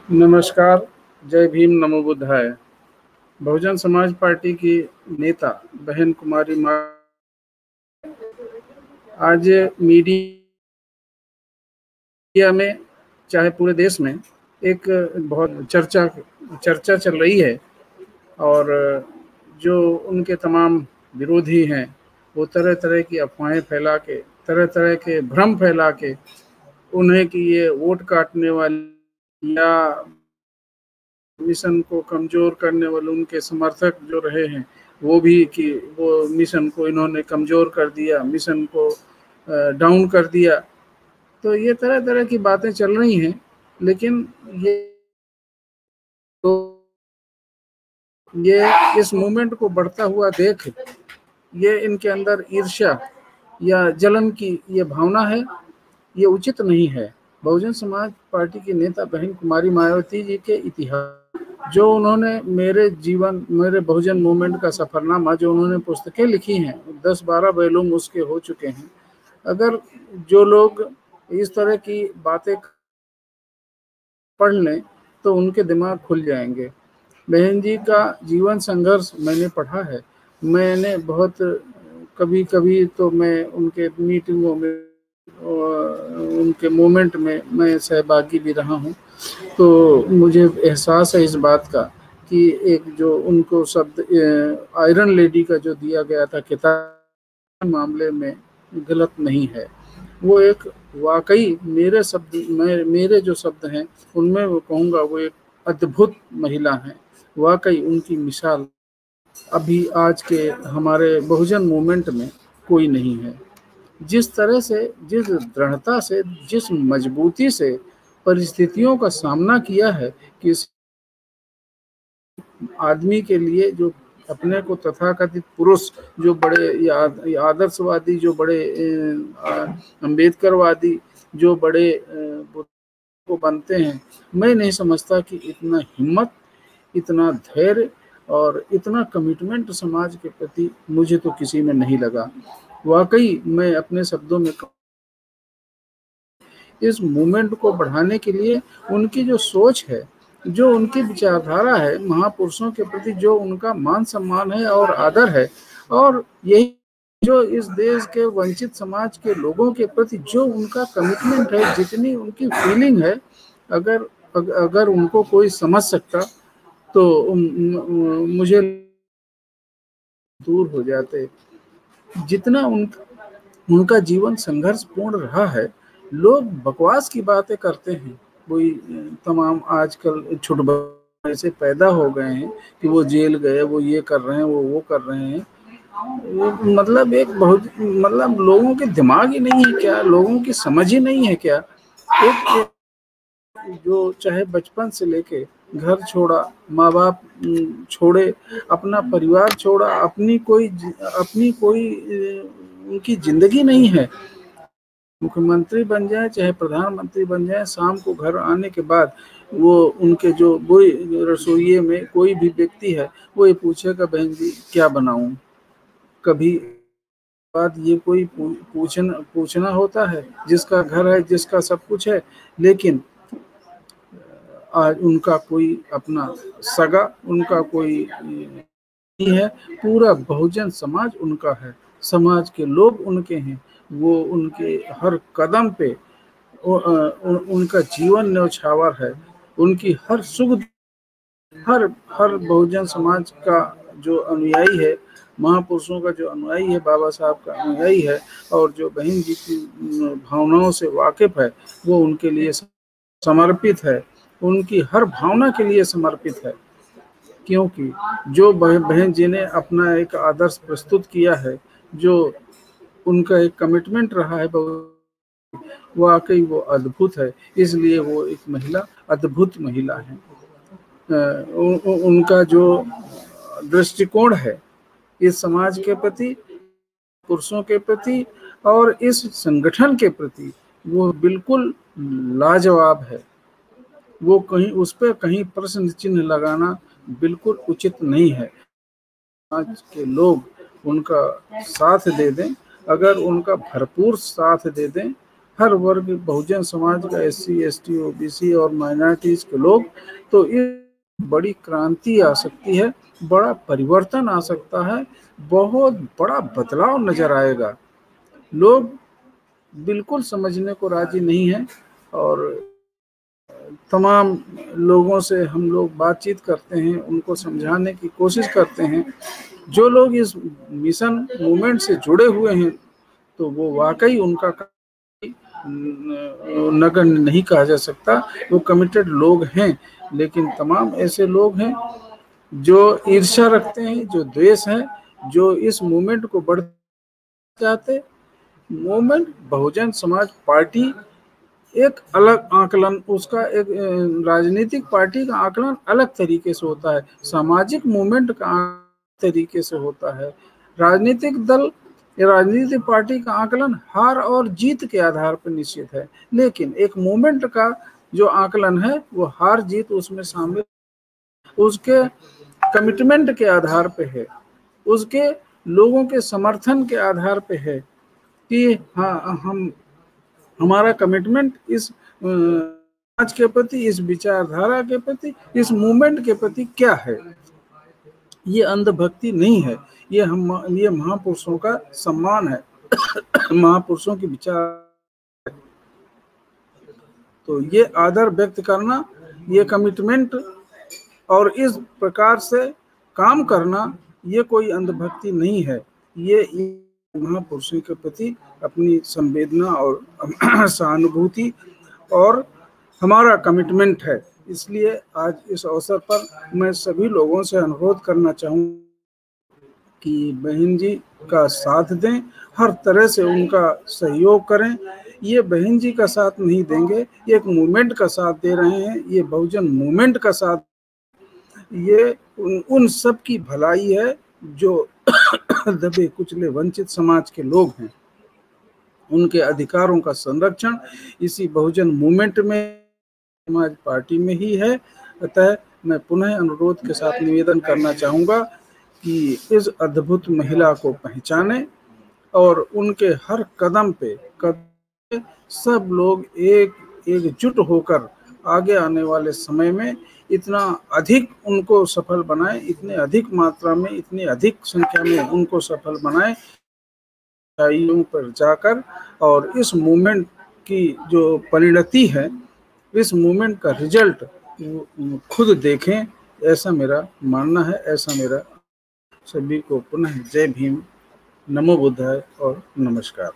नमस्कार, जय भीम, नमो बुद्धाय। बहुजन समाज पार्टी की नेता बहन कुमारी मा आज मीडिया में, चाहे पूरे देश में, एक बहुत चर्चा चल रही है और जो उनके तमाम विरोधी हैं वो तरह तरह की अफवाहें फैला के, तरह तरह के भ्रम फैला के उन्हें कि ये वोट काटने वाले या मिशन को कमजोर करने वाले उनके समर्थक जो रहे हैं वो भी कि वो मिशन को इन्होंने कमजोर कर दिया, मिशन को डाउन कर दिया। तो ये तरह तरह की बातें चल रही हैं, लेकिन ये इस मूवमेंट को बढ़ता हुआ देख ये इनके अंदर ईर्ष्या या जलन की ये भावना है, ये उचित नहीं है। बहुजन समाज पार्टी की नेता बहन कुमारी मायावती जी के इतिहास जो उन्होंने मेरे बहुजन मूवमेंट का सफरनामा जो उन्होंने पुस्तकें लिखी हैं, 10-12 वॉल्यूम उसके हो चुके हैं। अगर जो लोग इस तरह की बातें पढ़ लें तो उनके दिमाग खुल जाएंगे। बहन जी का जीवन संघर्ष मैंने पढ़ा है। मैंने बहुत कभी कभी तो मैं उनके मीटिंगों में, उनके मोमेंट में मैं सहभागी भी रहा हूँ, तो मुझे एहसास है इस बात का कि एक जो उनको शब्द आयरन लेडी का जो दिया गया था किताब मामले में गलत नहीं है। वो एक वाकई मेरे जो शब्द हैं उनमें वो कहूँगा वो एक अद्भुत महिला हैं। वाकई उनकी मिसाल अभी आज के हमारे बहुजन मूवमेंट में कोई नहीं है। जिस तरह से, जिस दृढ़ता से, जिस मजबूती से परिस्थितियों का सामना किया है कि आदमी के लिए जो अपने को तथाकथित पुरुष जो बड़े आदर्शवादी, जो बड़े अम्बेडकरवादी, जो बड़े को बनते हैं, मैं नहीं समझता कि इतना हिम्मत, इतना धैर्य और इतना कमिटमेंट समाज के प्रति मुझे तो किसी में नहीं लगा। वाकई मैं अपने शब्दों में इस मूवमेंट को बढ़ाने के लिए उनकी जो सोच है, जो उनकी विचारधारा है, महापुरुषों के प्रति जो उनका मान सम्मान है और आदर है, और यही जो इस देश के वंचित समाज के लोगों के प्रति जो उनका कमिटमेंट है, जितनी उनकी फीलिंग है, अगर उनको कोई समझ सकता तो मुझे दूर हो जाते। जितना उनका जीवन संघर्षपूर्ण रहा है, लोग बकवास की बातें करते हैं। कोई तमाम आजकल छुटबाज ऐसे पैदा हो गए हैं कि वो जेल गए, वो ये कर रहे हैं, वो कर रहे हैं। मतलब एक बहुत, मतलब लोगों के दिमाग ही नहीं है क्या, लोगों की समझ ही नहीं है क्या। एक जो चाहे बचपन से लेके घर छोड़ा, माँ बाप छोड़े, अपना परिवार छोड़ा, अपनी कोई उनकी जिंदगी नहीं है। मुख्यमंत्री बन जाए चाहे प्रधानमंत्री बन जाए, शाम को घर आने के बाद वो उनके जो कोई रसोइये में कोई भी व्यक्ति है वो ये पूछेगा बहन जी क्या बनाऊं। कभी बात ये कोई पूछना होता है जिसका घर है, जिसका सब कुछ है, लेकिन आज उनका कोई अपना सगा, उनका कोई नहीं है। पूरा बहुजन समाज उनका है, समाज के लोग उनके हैं। वो उनके हर कदम पे उनका जीवन न्यौछावर है। उनकी हर सुख, हर हर बहुजन समाज का जो अनुयायी है, महापुरुषों का जो अनुयायी है, बाबा साहब का अनुयायी है, और जो बहन जी की भावनाओं से वाकिफ है, वो उनके लिए समर्पित है, उनकी हर भावना के लिए समर्पित है। क्योंकि जो बहन जी ने अपना एक आदर्श प्रस्तुत किया है, जो उनका एक कमिटमेंट रहा है, वाकई वो अद्भुत है। इसलिए वो एक महिला, अद्भुत महिला है। उनका जो दृष्टिकोण है इस समाज के प्रति, पुरुषों के प्रति और इस संगठन के प्रति, वो बिल्कुल लाजवाब है। वो कहीं उस पर कहीं प्रश्न चिन्ह लगाना बिल्कुल उचित नहीं है। समाज के लोग उनका साथ दे दें, अगर उनका भरपूर साथ दे दें हर वर्ग, बहुजन समाज का, SC, ST, OBC और माइनॉरिटीज के लोग, तो इस बड़ी क्रांति आ सकती है, बड़ा परिवर्तन आ सकता है, बहुत बड़ा बदलाव नजर आएगा। लोग बिल्कुल समझने को राजी नहीं है, और तमाम लोगों से हम लोग बातचीत करते हैं, उनको समझाने की कोशिश करते हैं। जो लोग इस मिशन मूवमेंट से जुड़े हुए हैं, तो वो वाकई उनका नगण्य नहीं कहा जा सकता, वो कमिटेड लोग हैं। लेकिन तमाम ऐसे लोग हैं जो ईर्ष्या रखते हैं, जो द्वेष है, जो इस मूवमेंट को बढ़ चाहते। मूवमेंट बहुजन समाज पार्टी एक अलग आकलन, उसका एक राजनीतिक पार्टी का आकलन अलग तरीके से होता है, सामाजिक मूवमेंट का तरीके से होता है। राजनीतिक दल या राजनीतिक पार्टी का आकलन हार और जीत के आधार पर निश्चित है, लेकिन एक मूवमेंट का जो आकलन है वो हार जीत उसमें शामिल, उसके कमिटमेंट के आधार पे है, उसके लोगों के समर्थन के आधार पे है कि हाँ, हमारा कमिटमेंट इस समाज के प्रति, इस विचारधारा के प्रति, इस मूवमेंट के प्रति क्या है। ये अंधभक्ति नहीं है, ये महापुरुषों का सम्मान है, महापुरुषों की विचार। तो ये आदर व्यक्त करना, ये कमिटमेंट और इस प्रकार से काम करना, ये कोई अंधभक्ति नहीं है, ये महापुरुषों के प्रति अपनी संवेदना और सहानुभूति और हमारा कमिटमेंट है। इसलिए आज इस अवसर पर मैं सभी लोगों से अनुरोध करना चाहूँगा कि बहन जी का साथ दें, हर तरह से उनका सहयोग करें। ये बहन जी का साथ नहीं देंगे, ये एक मूवमेंट का साथ दे रहे हैं, ये बहुजन मूवमेंट का साथ, ये उन सब की भलाई है जो दबे कुचले वंचित समाज के लोग हैं, उनके अधिकारों का संरक्षण इसी बहुजन मूवमेंट में, समाज पार्टी में ही है। अतः मैं पुनः अनुरोध के साथ निवेदन करना चाहूँगा कि इस अद्भुत महिला को पहचाने और उनके हर कदम पे सब लोग एकजुट होकर आगे आने वाले समय में इतना अधिक उनको सफल बनाए, इतने अधिक मात्रा में, इतनी अधिक संख्या में उनको सफल बनाए पर जाकर, और इस मूवमेंट की जो परिणति है, इस मूवमेंट का रिजल्ट खुद देखें, ऐसा मेरा मानना है, ऐसा मेरा। सभी को पुनः जय भीम, नमो बुद्धाय और नमस्कार।